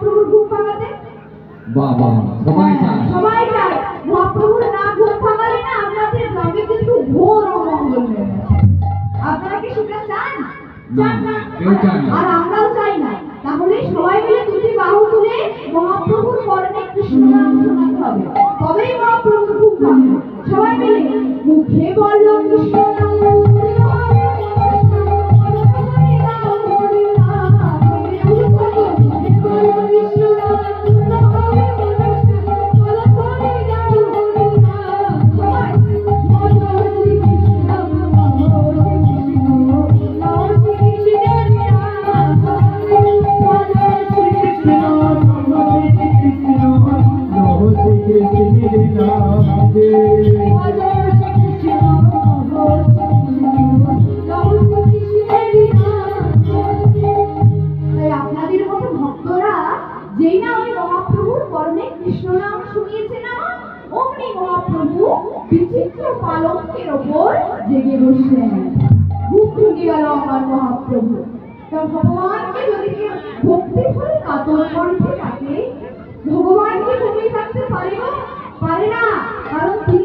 মহাপ্রভুর ঘুম ভাঙাতে? বাবা সবাই চায় সবাই চায়। মহাপ্রভুর না ঘুম ভাঙালে না আপনাদের গ্রামে কিন্তু ঘোর অমঙ্গল হয়ে গেছে। আপনারা কি সেটা চান? চান না? কেউ চায় না। আর আমরাও চাই না। তাহলে সবাই মিলে দুটি বাহু তুলে মহাপ্রভুর কর্ণে কৃষ্ণ নাম শোনাতে হবে, তবেই মহাপ্রভুর ঘুম ভাঙবে। সবাই মিলে মুখে বলো কৃষ্ণ নাম, আপনাদের মতো ভক্তরা যেই না ওই মহাপ্রভুর কর্ণে কৃষ্ণ নাম শুনিয়েছে না, অমনি মহাপ্রভু বিচিত্র পালঙ্কের ওপর জেগে বসলেন। ঘুম ভেঙে গেল আমার মহাপ্রভু। তা ভগবানকে যদি কেউ ভক্তি ভরে কাতর কণ্ঠে ডাকে, ভগবান কি ঘুমিয়ে থাকতে পারে না? পারে না, কারণ তিনি